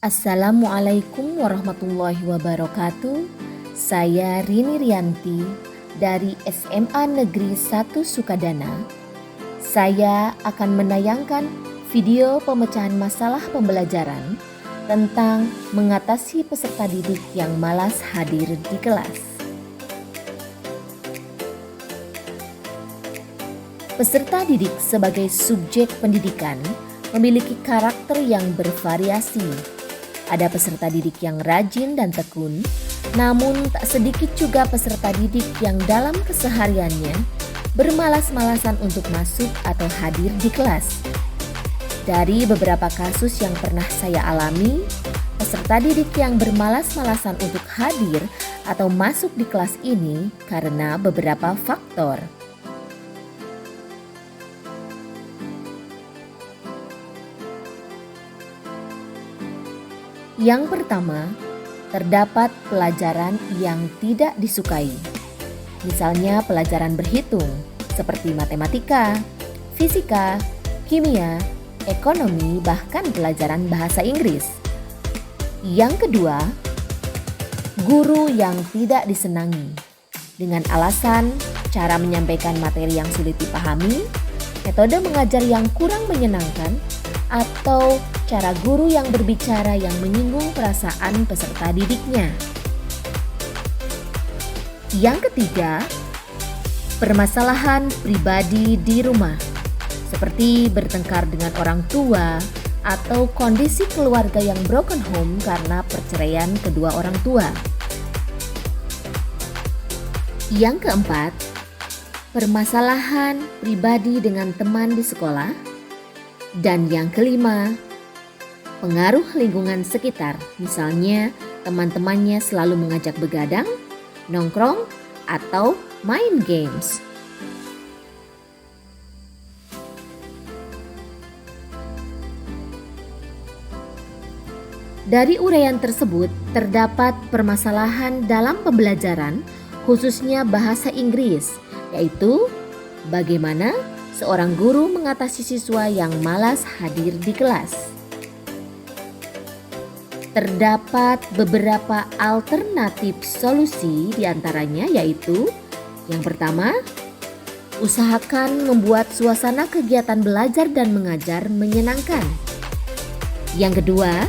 Assalamualaikum warahmatullahi wabarakatuh. Saya Rini Rianti dari SMA Negeri 1 Sukadana. Saya akan menayangkan video pemecahan masalah pembelajaran tentang mengatasi peserta didik yang malas hadir di kelas. Peserta didik sebagai subjek pendidikan memiliki karakter yang bervariasi. Ada peserta didik yang rajin dan tekun, namun tak sedikit juga peserta didik yang dalam kesehariannya bermalas-malasan untuk masuk atau hadir di kelas. Dari beberapa kasus yang pernah saya alami, peserta didik yang bermalas-malasan untuk hadir atau masuk di kelas ini karena beberapa faktor. Yang pertama, terdapat pelajaran yang tidak disukai. Misalnya pelajaran berhitung seperti matematika, fisika, kimia, ekonomi, bahkan pelajaran bahasa Inggris. Yang kedua, guru yang tidak disenangi dengan alasan cara menyampaikan materi yang sulit dipahami, metode mengajar yang kurang menyenangkan, atau cara guru yang berbicara yang menyinggung perasaan peserta didiknya. Yang ketiga, permasalahan pribadi di rumah, seperti bertengkar dengan orang tua atau kondisi keluarga yang broken home karena perceraian kedua orang tua. Yang keempat, permasalahan pribadi dengan teman di sekolah. Dan yang kelima, pengaruh lingkungan sekitar, misalnya teman-temannya selalu mengajak begadang, nongkrong, atau main games. Dari uraian tersebut, terdapat permasalahan dalam pembelajaran, khususnya bahasa Inggris, yaitu bagaimana seorang guru mengatasi siswa yang malas hadir di kelas. Terdapat beberapa alternatif solusi, diantaranya yaitu yang pertama, usahakan membuat suasana kegiatan belajar dan mengajar menyenangkan. Yang kedua,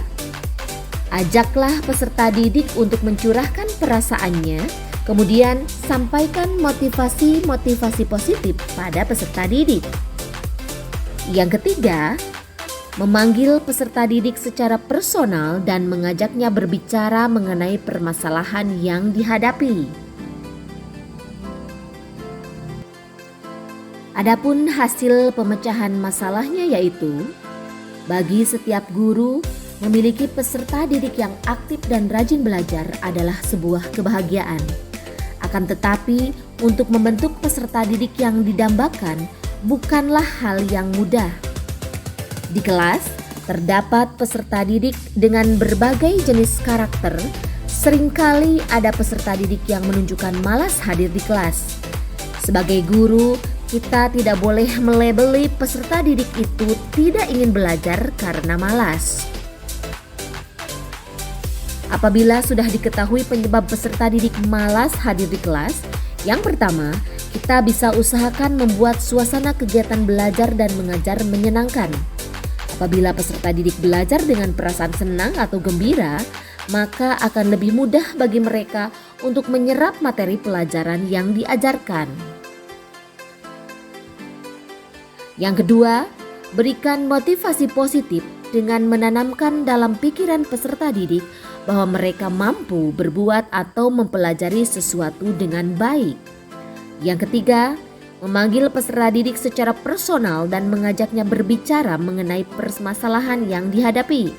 ajaklah peserta didik untuk mencurahkan perasaannya. Kemudian sampaikan motivasi-motivasi positif pada peserta didik. Yang ketiga, memanggil peserta didik secara personal dan mengajaknya berbicara mengenai permasalahan yang dihadapi. Adapun hasil pemecahan masalahnya yaitu, bagi setiap guru, memiliki peserta didik yang aktif dan rajin belajar adalah sebuah kebahagiaan. Akan tetapi, untuk membentuk peserta didik yang didambakan bukanlah hal yang mudah. Di kelas, terdapat peserta didik dengan berbagai jenis karakter. Seringkali ada peserta didik yang menunjukkan malas hadir di kelas. Sebagai guru, kita tidak boleh melabeli peserta didik itu tidak ingin belajar karena malas. Apabila sudah diketahui penyebab peserta didik malas hadir di kelas, yang pertama, kita bisa usahakan membuat suasana kegiatan belajar dan mengajar menyenangkan. Apabila peserta didik belajar dengan perasaan senang atau gembira, maka akan lebih mudah bagi mereka untuk menyerap materi pelajaran yang diajarkan. Yang kedua, berikan motivasi positif dengan menanamkan dalam pikiran peserta didik bahwa mereka mampu berbuat atau mempelajari sesuatu dengan baik. Yang ketiga, memanggil peserta didik secara personal dan mengajaknya berbicara mengenai permasalahan yang dihadapi.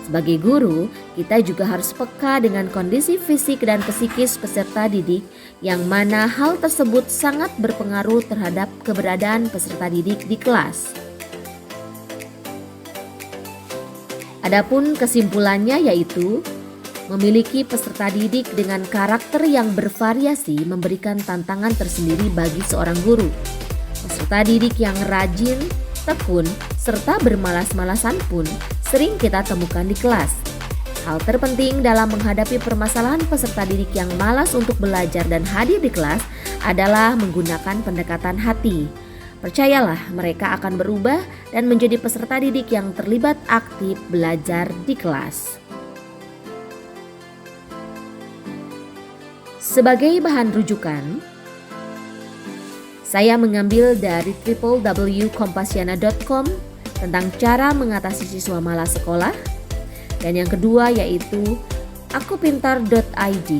Sebagai guru, kita juga harus peka dengan kondisi fisik dan psikis peserta didik, yang mana hal tersebut sangat berpengaruh terhadap keberadaan peserta didik di kelas. Adapun kesimpulannya yaitu, memiliki peserta didik dengan karakter yang bervariasi memberikan tantangan tersendiri bagi seorang guru. Peserta didik yang rajin, tekun, serta bermalas-malasan pun sering kita temukan di kelas. Hal terpenting dalam menghadapi permasalahan peserta didik yang malas untuk belajar dan hadir di kelas adalah menggunakan pendekatan hati. Percayalah, mereka akan berubah dan menjadi peserta didik yang terlibat aktif belajar di kelas. Sebagai bahan rujukan, saya mengambil dari www.kompasiana.com tentang cara mengatasi siswa malas sekolah. Dan yang kedua yaitu akupintar.id,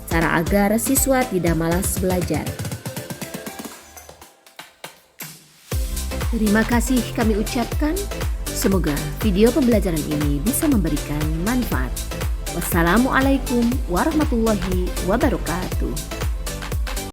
cara agar siswa tidak malas belajar. Terima kasih kami ucapkan. Semoga video pembelajaran ini bisa memberikan manfaat. Wassalamualaikum warahmatullahi wabarakatuh.